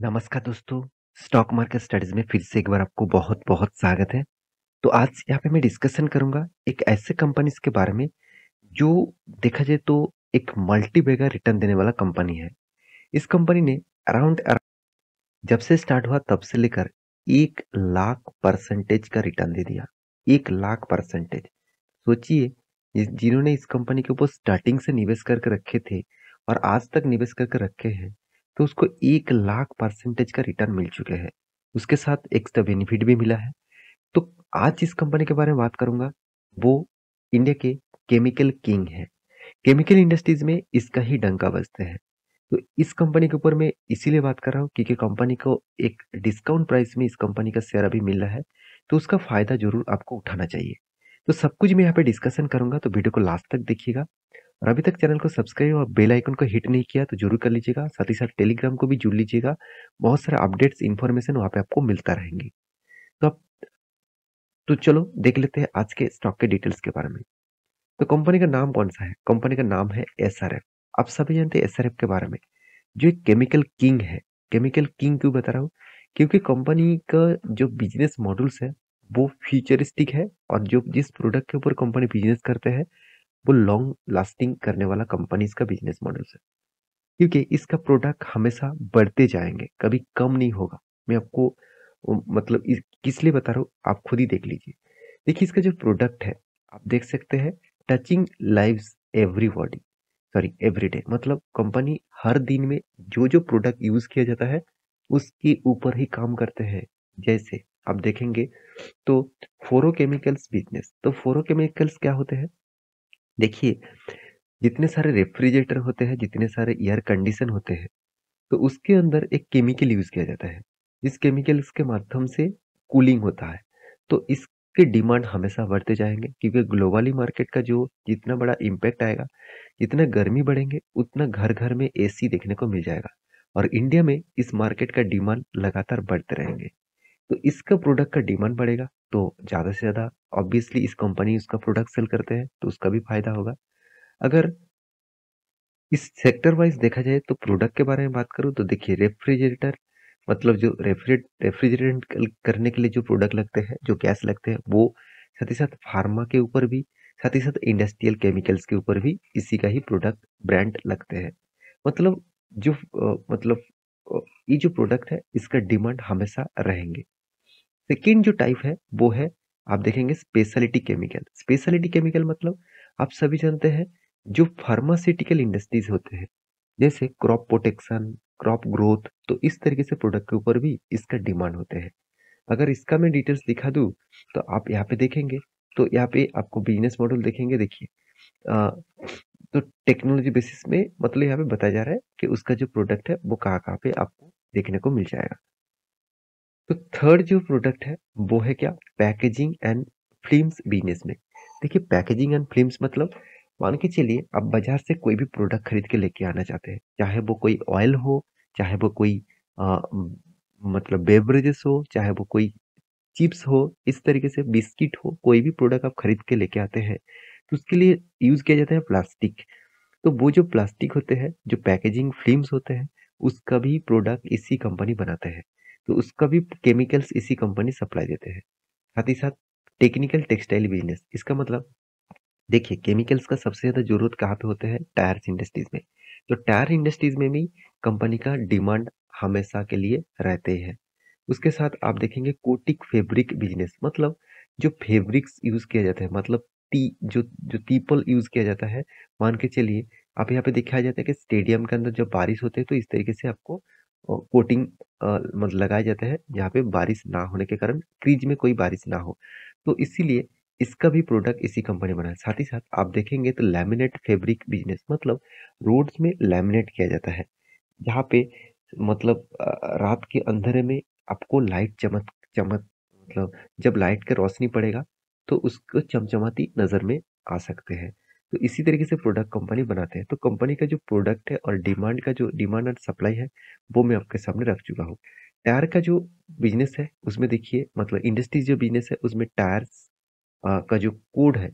नमस्कार दोस्तों, stock market studies में फिर से एक बार आपको बहुत-बहुत स्वागत है। तो आज यहाँ पे मैं डिस्कशन करूँगा एक ऐसे कंपनीज़ के बारे में जो देखा जाए तो एक मल्टी बैगर रिटर्न देने वाला कंपनी है। इस कंपनी ने जब से स्टार्ट हुआ तब से लेकर 1 लाख परसेंटेज का रिटर्न दे दिया। 1 लाख परसेंटेज। सोचिए जिन्होंने इस कंपनी के ऊपर स्टार्टिंग से निवेश करके रखे थे और आज तक निवेश करके रखे हैं, तो उसको 1 लाख परसेंटेज का रिटर्न मिल चुके हैं। उसके साथ एक्स्ट्रा बेनिफिट भी मिला है। तो आज जिस कंपनी के बारे में बात करूंगा वो इंडिया के केमिकल किंग है। केमिकल इंडस्ट्रीज में इसका ही डंका बजते हैं। तो इस कंपनी के ऊपर मैं इसीलिए बात कर रहा हूँ क्योंकि कंपनी को एक डिस्काउंट प्राइस में इस कंपनी का शेयर अभी मिल रहा है, तो उसका फायदा जरूर आपको उठाना चाहिए। तो सब कुछ मैं यहाँ पे डिस्कशन करूंगा, तो वीडियो को लास्ट तक देखिएगा। और अभी तक चैनल को सब्सक्राइब और बेल आइकन को हिट नहीं किया तो जरूर कर लीजिएगा। साथ ही साथ टेलीग्राम को भी जुड़ लीजिएगा। बहुत सारे अपडेट्स इन्फॉर्मेशन वहाँ पे आपको मिलता रहेंगे। तो अब तो चलो देख लेते हैं आज के स्टॉक के डिटेल्स के बारे में। तो कंपनी का नाम कौन सा है? कंपनी का नाम है एसआरएफ। आप सभी जानते हैं एसआरएफ के बारे में, जो एक केमिकल किंग है। केमिकल किंग क्यों बता रहा हूँ? क्योंकि कंपनी का जो बिजनेस मॉडल्स है वो फ्यूचरिस्टिक है, और जो जिस प्रोडक्ट के ऊपर कंपनी बिजनेस करते हैं वो लॉन्ग लास्टिंग करने वाला कंपनीज का बिजनेस मॉडल है। क्योंकि इसका प्रोडक्ट हमेशा बढ़ते जाएंगे, कभी कम नहीं होगा। मैं आपको मतलब किस लिए बता रहा हूँ आप खुद ही देख लीजिए। देखिए इसका जो प्रोडक्ट है, आप देख सकते हैं, touching lives everybody, sorry everyday. मतलब कंपनी हर दिन में जो जो प्रोडक्ट यूज किया जाता है उसके ऊपर ही काम करते हैं। जैसे आप देखेंगे तो फोरोकेमिकल्स बिजनेस। तो फोरोकेमिकल्स क्या होते हैं? देखिए, जितने सारे रेफ्रिजरेटर होते हैं, जितने सारे एयर कंडीशन होते हैं, तो उसके अंदर एक केमिकल यूज किया जाता है। इस केमिकल्स के माध्यम से कूलिंग होता है। तो इसके डिमांड हमेशा बढ़ते जाएंगे क्योंकि ग्लोबली मार्केट का जो जितना बड़ा इम्पैक्ट आएगा, जितना गर्मी बढ़ेंगे उतना घर घर में एसी देखने को मिल जाएगा। और इंडिया में इस मार्केट का डिमांड लगातार बढ़ते रहेंगे। तो इसका प्रोडक्ट का डिमांड बढ़ेगा तो ज़्यादा से ज़्यादा ऑब्वियसली इस कंपनी उसका प्रोडक्ट सेल करते हैं तो उसका भी फायदा होगा। अगर इस सेक्टर वाइज देखा जाए तो प्रोडक्ट के बारे में बात करूँ तो देखिए, रेफ्रिजरेटर मतलब जो रेफ्रिजरेंट करने के लिए जो प्रोडक्ट लगते हैं, जो गैस लगते हैं, वो साथ ही साथ फार्मा के ऊपर भी, साथ ही साथ इंडस्ट्रियल केमिकल्स के ऊपर भी इसी का ही प्रोडक्ट ब्रांड लगते हैं। मतलब जो ये जो प्रोडक्ट है इसका डिमांड हमेशा रहेंगे। सेकेंड जो टाइप है वो है, आप देखेंगे, स्पेशलिटी केमिकल। स्पेशलिटी केमिकल मतलब आप सभी जानते हैं, जो फार्मास्यूटिकल इंडस्ट्रीज होते हैं, जैसे क्रॉप प्रोटेक्शन, क्रॉप ग्रोथ, तो इस तरीके से प्रोडक्ट के ऊपर भी इसका डिमांड होते हैं। अगर इसका मैं डिटेल्स दिखा दूं तो आप यहाँ पे देखेंगे, तो यहाँ पे आपको बिजनेस मॉडल देखेंगे। देखिए, अ, तो टेक्नोलॉजी बेसिस में मतलब यहाँ पे बताया जा रहा है कि उसका जो प्रोडक्ट है वो कहाँ कहाँ पे आपको देखने को मिल जाएगा। तो थर्ड जो प्रोडक्ट है वो है क्या? पैकेजिंग एंड फिल्म्स बिजनेस में। देखिए, पैकेजिंग एंड फिल्म्स मतलब मान के चलिए आप बाजार से कोई भी प्रोडक्ट खरीद के लेके आना चाहते हैं, चाहे वो कोई ऑयल हो, चाहे वो कोई मतलब बेवरेजेस हो, चाहे वो कोई चिप्स हो, इस तरीके से बिस्किट हो, कोई भी प्रोडक्ट आप खरीद के लेके आते हैं तो उसके लिए यूज किया जाता है प्लास्टिक। तो वो जो प्लास्टिक होते हैं, जो पैकेजिंग फिल्म्स होते हैं, उसका भी प्रोडक्ट इसी कंपनी बनाते हैं। तो उसका भी केमिकल्स इसी कंपनी सप्लाई देते हैं। साथ ही साथ टेक्निकल टेक्सटाइल बिजनेस, इसका मतलब देखिए, केमिकल्स का सबसे ज्यादा जरूरत कहाँ पे होते हैं? टायर्स इंडस्ट्रीज में। तो टायर इंडस्ट्रीज में भी कंपनी का डिमांड हमेशा के लिए रहते हैं। उसके साथ आप देखेंगे कोटिक फैब्रिक बिजनेस। मतलब जो फैब्रिक्स यूज किया जाता है, मतलब टी जो जो तीपल यूज किया जाता है, मान के चलिए आप यहाँ पे दिखाया जाता है कि स्टेडियम के अंदर जब बारिश होती है तो इस तरीके से आपको कोटिंग मतलब लगाए जाते हैं, जहाँ पे बारिश ना होने के कारण क्रीज में कोई बारिश ना हो। तो इसीलिए इसका भी प्रोडक्ट इसी कंपनी बना है। साथ ही साथ आप देखेंगे तो लैमिनेट फैब्रिक बिजनेस, मतलब रोड्स में लैमिनेट किया जाता है, जहाँ पे मतलब रात के अंधेरे में आपको लाइट चमक चमक मतलब जब लाइट का रोशनी पड़ेगा तो उसको चमचमाती नजर में आ सकते हैं। तो इसी तरीके से प्रोडक्ट कंपनी बनाते हैं। तो कंपनी का जो प्रोडक्ट है और डिमांड और सप्लाई है वो मैं आपके सामने रख चुका हूँ। टायर का जो बिजनेस है उसमें देखिए, मतलब इंडस्ट्री जो बिजनेस है उसमें टायर्स का जो कोड है,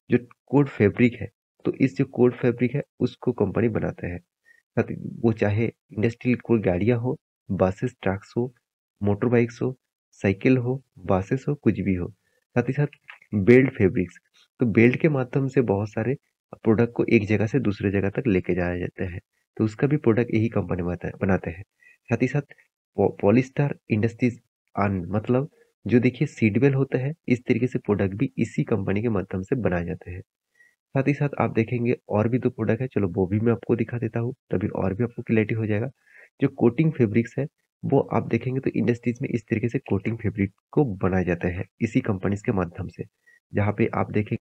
जो कोड फैब्रिक है, तो इस जो कोड फैब्रिक है उसको कंपनी बनाते हैं। साथ ही वो चाहे इंडस्ट्रियल कोई गाड़ियाँ हो बसेस, ट्रक्स हो, मोटर बाइक्स हो, साइकिल हो, बसेस हो, कुछ भी हो। साथ ही साथ बेल्ट फैब्रिक्स, तो बेल्ट के माध्यम से बहुत सारे प्रोडक्ट को एक जगह से दूसरे जगह तक लेके जाया जाता है, तो उसका भी प्रोडक्ट यही कंपनी बनाते हैं। साथ ही साथ पॉलिस्टर इंडस्ट्रीज मतलब जो देखिए सीट बेल्ट होता है, इस तरीके से प्रोडक्ट भी इसी कंपनी के माध्यम से बनाए जाते हैं। साथ ही साथ आप देखेंगे और भी 2 प्रोडक्ट है, चलो वो भी मैं आपको दिखा देता हूँ, तभी और भी आपको क्लैरिटी हो जाएगा। जो कोटिंग फैब्रिक्स है, वो आप देखेंगे तो इंडस्ट्रीज में इस तरीके से कोटिंग फैब्रिक को बनाए जाते हैं, इसी कंपनीज़ के माध्यम से। जहाँ पे आप देखें,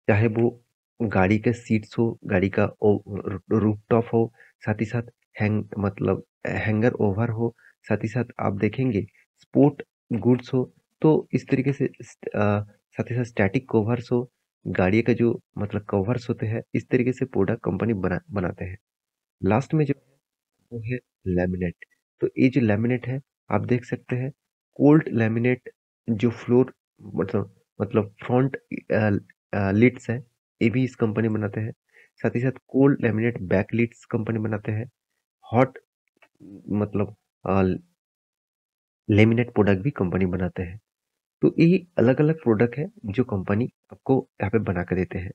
चाहे वो गाड़ी के सीट्स हो, गाड़ी का रूफटॉप हो, साथ ही साथ हैंगर ओवर हो, साथ ही साथ आप देखेंगे स्पोर्ट गुड्स हो, तो इस तरीके से साथ ही साथ स्टैटिक कवर्स हो, गाड़ी का जो कवर्स होते हैं, इस तरीके से प्रोडक्ट कंपनी बनाते हैं। लास्ट में जो वो है लैमिनेट। तो ये जो लैमिनेट है, आप देख सकते हैं कोल्ड लैमिनेट, जो फ्लोर फ्रंट लिड्स है, ये भी इस कंपनी बनाते हैं। साथ ही साथ cold laminate back lids company बनाते हैं। हॉट मतलब लेमिनेट प्रोडक्ट भी कंपनी बनाते हैं। तो ये अलग-अलग प्रोडक्ट है जो कंपनी आपको यहाँ पे बना के देते हैं।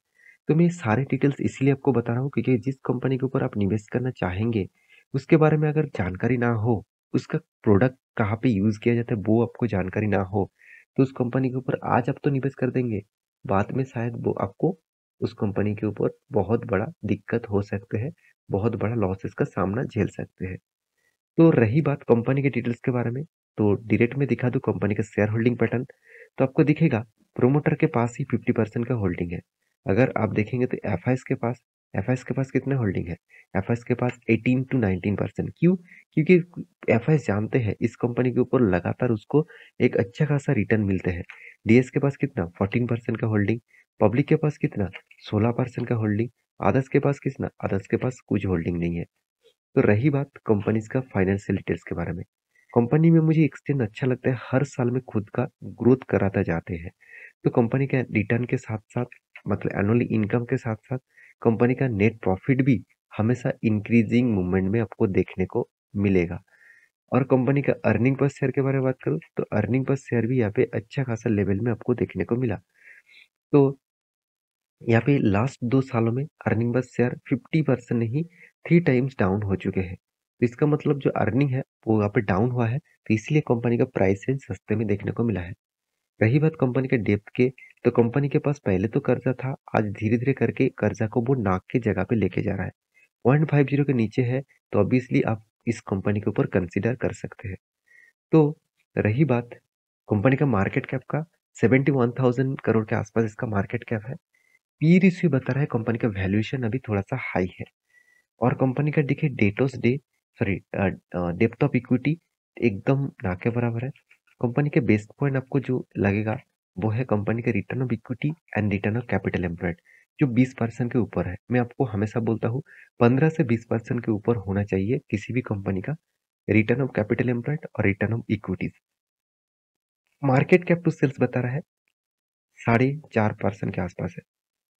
तो मैं ये सारे डिटेल्स इसीलिए आपको बता रहा हूँ क्योंकि जिस कंपनी के ऊपर आप निवेश करना चाहेंगे, उसके बारे में अगर जानकारी ना हो, उसका प्रोडक्ट कहाँ पे यूज़ किया जाता है वो आपको जानकारी ना हो, तो उस कंपनी के ऊपर आज आप तो निवेश कर देंगे, बाद में शायद वो आपको उस कंपनी के ऊपर बहुत बड़ा दिक्कत हो सकते हैं, बहुत बड़ा लॉसेस का सामना झेल सकते हैं। तो रही बात कंपनी के डिटेल्स के बारे में, तो डायरेक्ट में दिखा दूँ कंपनी का शेयर होल्डिंग पैटर्न, तो आपको दिखेगा प्रोमोटर के पास ही 50% का होल्डिंग है। अगर आप देखेंगे तो एफआईएस के पास कितना होल्डिंग है? एफआईएस के पास 18 टू 19%। क्यों? क्योंकि एफआईएस जानते हैं इस कंपनी के ऊपर लगातार उसको एक अच्छा खासा रिटर्न मिलते हैं। डीएस के पास कितना? 14% का होल्डिंग, पब्लिक के पास कितना? 16% का होल्डिंग, अदर्स के पास कितना? अदर्स के पास कुछ होल्डिंग नहीं है। तो रही बात कंपनीज का फाइनेंशियल डिटेल्स के बारे में, कंपनी में मुझे एक्सचेंज अच्छा लगता है, हर साल में खुद का ग्रोथ कराता जाते हैं। तो कंपनी के रिटर्न के साथ साथ एनुअली इनकम के साथ साथ कंपनी का नेट प्रॉफिट भी हमेशा इंक्रीजिंग मूवमेंट में आपको देखने को मिलेगा। और कंपनी का अर्निंग पर शेयर के बारे में बात करूँ तो अर्निंग पर शेयर भी यहाँ पे अच्छा खासा लेवल में आपको देखने को मिला। तो यहाँ पे लास्ट 2 सालों में अर्निंग बस शेयर 50% नहीं 3 टाइम्स डाउन हो चुके हैं। तो इसका मतलब जो अर्निंग है वो यहाँ पे डाउन हुआ है, तो इसलिए कंपनी का प्राइस रेंज सस्ते में देखने को मिला है। रही बात कंपनी के डेप्थ के, तो कंपनी के पास पहले तो कर्जा था, आज धीरे-धीरे करके कर्जा को वो नाक की जगह पे लेके जा रहा है। 0.50 के नीचे है, तो ऑब्वियसली आप इस कंपनी के ऊपर कंसीडर कर सकते हैं। तो रही बात कंपनी का मार्केट कैप का, 71,000 करोड़ के आसपास इसका मार्केट कैप है। पी रेशियो बता रहा है कंपनी का वैल्यूएशन अभी थोड़ा-सा हाई है और कंपनी का देखिए डेप्थ ऑफ इक्विटी एकदम ना के बराबर है। कंपनी के बेस्ट पॉइंट आपको जो लगेगा वो है कंपनी का return of equity and return of capital employed, जो 20% के ऊपर है। मैं आपको हमेशा बोलता हूँ 15 से 20% के ऊपर होना चाहिए किसी भी कंपनी का रिटर्न ऑफ कैपिटल एम्प्लॉयड और return of equities. Market cap to sales बता रहा है 4.5% के आसपास है।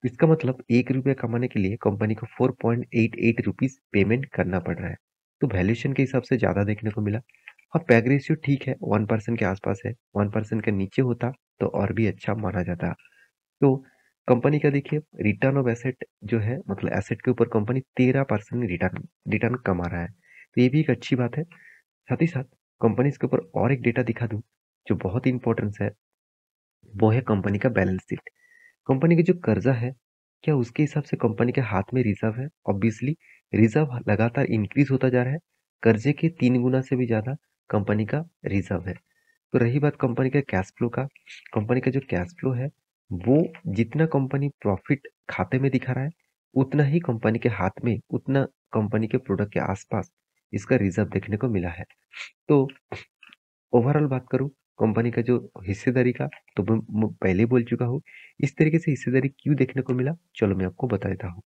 इसका मतलब 1 रुपया कमाने के लिए कंपनी को 4.88 रुपीस पेमेंट करना पड़ रहा है। तो वैल्यूएशन के हिसाब से ज़्यादा देखने को मिला। हाँ, पैग रेशियो ठीक है, 1% के आसपास है। 1% के नीचे होता तो और भी अच्छा माना जाता। तो कंपनी का देखिए रिटर्न ऑफ एसेट जो है, एसेट के ऊपर कंपनी 13% रिटर्न रिटर्न कमा रहा है। तो ये भी एक अच्छी बात है। साथ ही साथ कंपनी इसके ऊपर और एक डेटा दिखा दूँ, जो बहुत ही इंपॉर्टेंस है, वो है कंपनी का बैलेंस शीट। कंपनी का जो कर्जा है, क्या उसके हिसाब से कंपनी के हाथ में रिजर्व है? ऑब्वियसली रिजर्व लगातार इंक्रीज होता जा रहा है। कर्जे के 3 गुना से भी ज़्यादा कंपनी का रिजर्व है। तो रही बात कंपनी के कैश फ्लो का, कंपनी का जो कैश फ्लो है, वो जितना कंपनी प्रॉफिट खाते में दिखा रहा है, उतना ही कंपनी के हाथ में, उतना कंपनी के प्रोडक्ट के आसपास इसका रिजर्व देखने को मिला है। तो ओवरऑल बात करूँ कंपनी का जो हिस्सेदारी का, तो मैं पहले ही बोल चुका हूँ। इस तरीके से हिस्सेदारी क्यों देखने को मिला, चलो मैं आपको बता देता हूँ।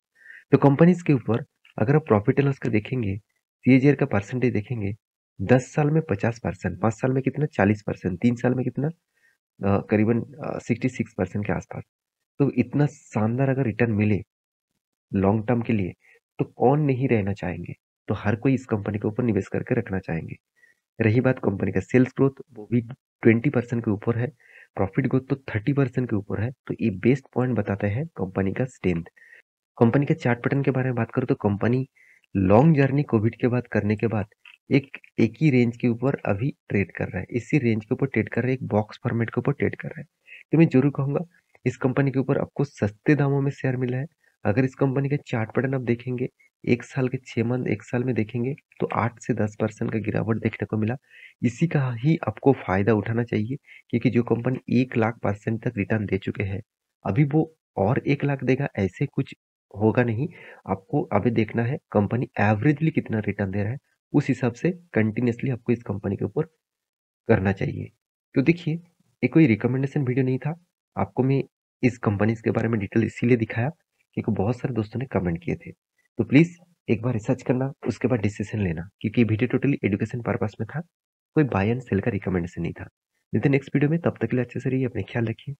तो कंपनीज के ऊपर अगर आप प्रॉफिट एंड लॉस का देखेंगे, सीएजीआर का परसेंटेज देखेंगे, 10 साल में 50%, 5 साल में कितना 40%, 3 साल में कितना करीबन 66% के आसपास। तो इतना शानदार अगर रिटर्न मिले लॉन्ग टर्म के लिए, तो कौन नहीं रहना चाहेंगे। तो हर कोई इस कंपनी के ऊपर निवेश करके रखना चाहेंगे। रही बात कंपनी का सेल्स ग्रोथ, वो भी 20% के ऊपर है। प्रॉफिट ग्रोथ तो 30% के ऊपर है। तो ये बेस्ट पॉइंट बताते हैं कंपनी का स्ट्रेंथ। कंपनी के चार्ट पैटर्न के बारे में बात करूँ तो कंपनी लॉन्ग जर्नी कोविड के बाद करने के बाद एक ही रेंज के ऊपर अभी ट्रेड कर रहा है। इसी रेंज के ऊपर ट्रेड कर रहा है, एक बॉक्स फॉर्मेट के ऊपर ट्रेड कर रहा है। तो मैं जरूर कहूंगा इस कंपनी के ऊपर आपको सस्ते दामों में शेयर मिला है। अगर इस कंपनी का चार्ट पैटर्न आप देखेंगे, एक साल के 6 मंथ, एक साल में देखेंगे तो 8 से 10% का गिरावट देखने को मिला। इसी का ही आपको फायदा उठाना चाहिए, क्योंकि जो कंपनी 1 लाख% तक रिटर्न दे चुके हैं, अभी वो और 1 लाख देगा ऐसे कुछ होगा नहीं। आपको अभी देखना है कंपनी एवरेजली कितना रिटर्न दे रहा है, उस हिसाब से कंटिन्यूअसली आपको इस कंपनी के ऊपर करना चाहिए। तो देखिए, ये कोई रिकमेंडेशन वीडियो नहीं था। आपको मैं इस कंपनीज के बारे में डिटेल इसीलिए दिखाया क्योंकि बहुत सारे दोस्तों ने कमेंट किए थे। तो प्लीज एक बार रिसर्च करना, उसके बाद डिसीजन लेना, क्योंकि वीडियो टोटली एजुकेशन पर्पस में था, कोई बाय एंड सेल का रिकमेंडेशन नहीं था। मिलते हैं नेक्स्ट वीडियो में, तब तक के लिए अच्छे से रहिए, अपने ख्याल रखिए।